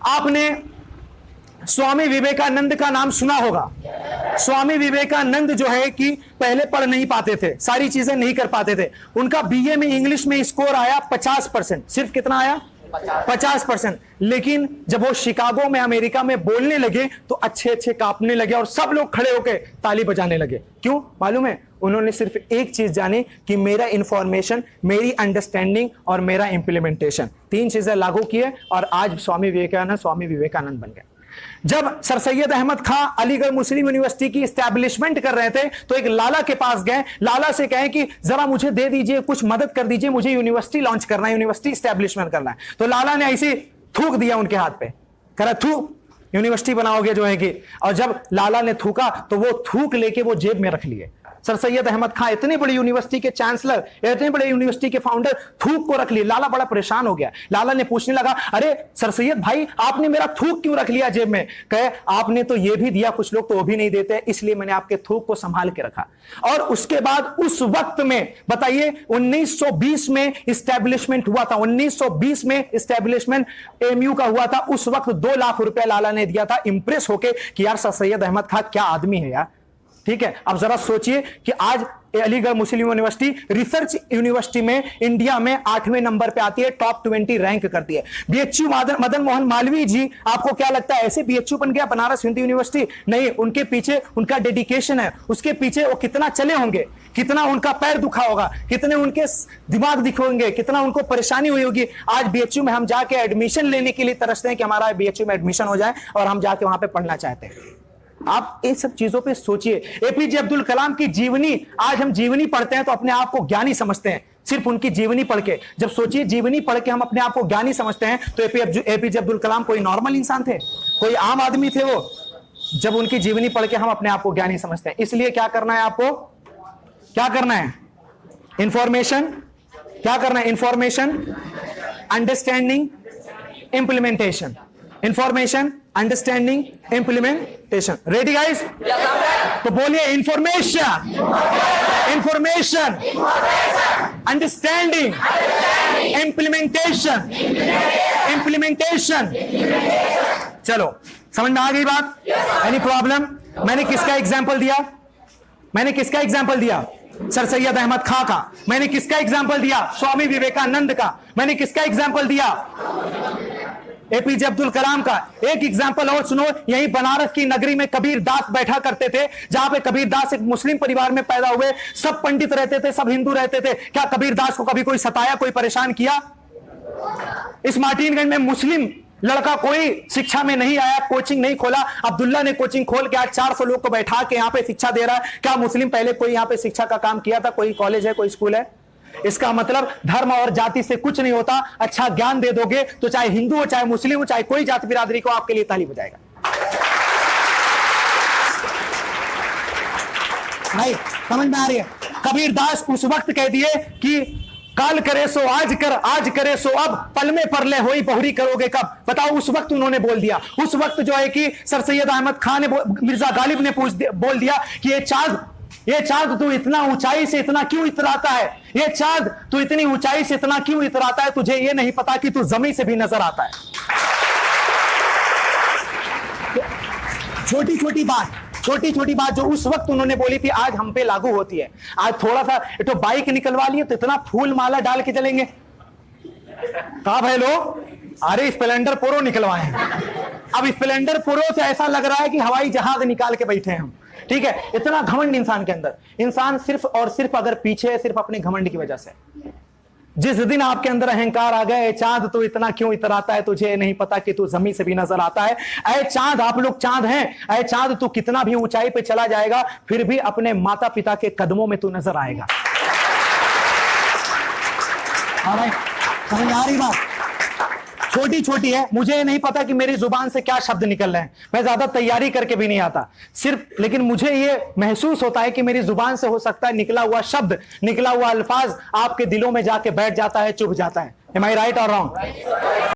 आपने स्वामी विवेकानंद का नाम सुना होगा। स्वामी विवेकानंद जो है कि पहले पढ़ नहीं पाते थे, सारी चीजें नहीं कर पाते थे। उनका बीए में इंग्लिश में स्कोर आया 50%। सिर्फ कितना आया? 50%। लेकिन जब वो शिकागो में अमेरिका में बोलने लगे तो अच्छे अच्छे कांपने लगे और सब लोग खड़े होकर ताली बजाने लगे। क्यों मालूम है? उन्होंने सिर्फ एक चीज जानी कि मेरा इंफॉर्मेशन, मेरी अंडरस्टैंडिंग और मेरा इंप्लीमेंटेशन, 3 चीजें लागू किए और आज स्वामी विवेकानंद बन गए। जब सर सैयद अहमद खां अलीगढ़ मुस्लिम यूनिवर्सिटी की एस्टैब्लिशमेंट कर रहे थे तो एक लाला के पास गए, लाला से कहें कि जरा मुझे दे दीजिए, कुछ मदद कर दीजिए, मुझे यूनिवर्सिटी लॉन्च करना है, यूनिवर्सिटी एस्टैब्लिशमेंट करना है। तो लाला ने ऐसे थूक दिया उनके हाथ पे, कह रहा थू यूनिवर्सिटी बनाओगे जो है कि। और जब लाला ने थूका तो वो थूक लेके वो जेब में रख लिए। सर सैयद अहमद खां इतनी बड़ी यूनिवर्सिटी के चांसलर, इतने बड़े यूनिवर्सिटी के फाउंडर थूक को रख लिए। लाला बड़ा परेशान हो गया। लाला ने पूछने लगा, अरे सर सैयद भाई आपने मेरा थूक क्यों रख लिया जेब में? कहे आपने तो ये भी दिया, कुछ लोग तो वो भी नहीं देते, इसलिए मैंने आपके थूक को संभाल के रखा। और उसके बाद उस वक्त में बताइए 1920 में इस्टेब्लिशमेंट हुआ था, 1920 में इस्टेब्लिशमेंट एमयू का हुआ था। उस वक्त 2 लाख रुपया लाला ने दिया था, इंप्रेस होके कि यार सर सैयद अहमद खां क्या आदमी है यार। ठीक है, अब जरा सोचिए कि आज अलीगढ़ मुस्लिम यूनिवर्सिटी रिसर्च यूनिवर्सिटी में इंडिया में 8वें नंबर पे आती है, टॉप 20 रैंक करती है। बीएचयू मदन मोहन मालवीय जी, आपको क्या लगता है ऐसे बीएचयू बन गया बनारस हिंदू यूनिवर्सिटी? नहीं, उनके पीछे उनका डेडिकेशन है, उसके पीछे वो कितना चले होंगे, कितना उनका पैर दुखा होगा, कितने उनके दिमाग दिखे होंगे, कितना उनको परेशानी हुई होगी। आज बीएचयू में हम जाके एडमिशन लेने के लिए तरसते हैं कि हमारा बीएचयू में एडमिशन हो जाए और हम जाके वहां पे पढ़ना चाहते हैं। आप इन सब चीजों पे सोचिए। एपीजे अब्दुल कलाम की जीवनी, आज हम जीवनी पढ़ते हैं तो अपने आप को ज्ञानी समझते हैं, सिर्फ उनकी जीवनी पढ़ के। जब सोचिए जीवनी पढ़ के हम अपने आप को ज्ञानी समझते हैं तो एपीजे अब्दुल कलाम कोई नॉर्मल इंसान थे, कोई आम आदमी थे वो? जब उनकी जीवनी पढ़ के हम अपने आप को ज्ञानी समझते हैं। इसलिए क्या करना है आपको? क्या करना है? इंफॉर्मेशन। क्या करना है? Information, understanding, implementation. Information, understanding, implementation. Ready guys? तो बोलिए information, information, understanding, implementation, implementation. चलो समझ में आ गई बात? Any problem? मैंने किसका एग्जाम्पल दिया? मैंने किसका एग्जाम्पल दिया? सर सैयद अहमद खां का। मैंने किसका एग्जाम्पल दिया? स्वामी विवेकानंद का। मैंने किसका एग्जाम्पल दिया? एपीजे अब्दुल कलाम का। एक एग्जाम्पल और सुनो, यही बनारस की नगरी में कबीर दास बैठा करते थे, जहां पे कबीर दास एक मुस्लिम परिवार में पैदा हुए, सब पंडित रहते थे, सब हिंदू रहते थे। क्या कबीर दास को कभी कोई सताया, कोई परेशान किया? इस मार्टिनगंज में मुस्लिम लड़का कोई शिक्षा में नहीं आया, कोचिंग नहीं खोला। अब्दुल्ला ने कोचिंग खोल के आज 400 लोग को बैठा के यहाँ पे शिक्षा दे रहा है। क्या मुस्लिम पहले कोई यहाँ पे शिक्षा का काम किया था? कोई कॉलेज है, कोई स्कूल है? इसका मतलब धर्म और जाति से कुछ नहीं होता। अच्छा ज्ञान दे दोगे तो चाहे हिंदू हो, चाहे मुस्लिम हो, चाहे कोई जाति बिरादरी को, आपके लिए ताली बजाएगा। भाई समझ में आ रही है? कबीर दास उस वक्त कह दिए कि काल करे सो आज कर, आज करे सो अब, पल में परले होई बहुरी करोगे कब। बताओ, उस वक्त उन्होंने बोल दिया। उस वक्त जो है कि सर सैयद अहमद खान ने, मिर्जा गालिब ने बोल दिया कि ये चांद तू इतना ऊंचाई से इतना क्यों इतराता है? ये चांद तू इतनी ऊंचाई से इतना क्यों इतराता है? तुझे ये नहीं पता कि तू जमीन से भी नजर आता है। छोटी छोटी बात जो उस वक्त उन्होंने बोली थी, आज हम पे लागू होती है। आज थोड़ा सा तो बाइक निकलवा लिए तो इतना फूल माला डाल के चलेंगे। कहा भाई लोग, अरे स्प्लेंडर प्रो निकलवाए। अब स्प्लेंडर प्रो से ऐसा लग रहा है कि हवाई जहाज निकाल के बैठे हैं हम। ठीक है, इतना घमंड इंसान के अंदर। इंसान सिर्फ और सिर्फ अगर पीछे है, सिर्फ अपने घमंड की वजह से। जिस दिन आपके अंदर अहंकार आ गए, चांद तो इतना क्यों इतराता है, तुझे नहीं पता कि तू जमीन से भी नजर आता है। ऐ चांद, आप लोग चांद हैं, ऐ चांद तू कितना भी ऊंचाई पे चला जाएगा फिर भी अपने माता पिता के कदमों में तू नजर आएगा। समझ आ रही बात? छोटी है, मुझे नहीं पता कि मेरी जुबान से क्या शब्द निकल रहे हैं, मैं ज्यादा तैयारी करके भी नहीं आता सिर्फ, लेकिन मुझे ये महसूस होता है कि मेरी जुबान से हो सकता है निकला हुआ शब्द, निकला हुआ अल्फाज आपके दिलों में जाके बैठ जाता है, चुभ जाता है। Am I right or wrong?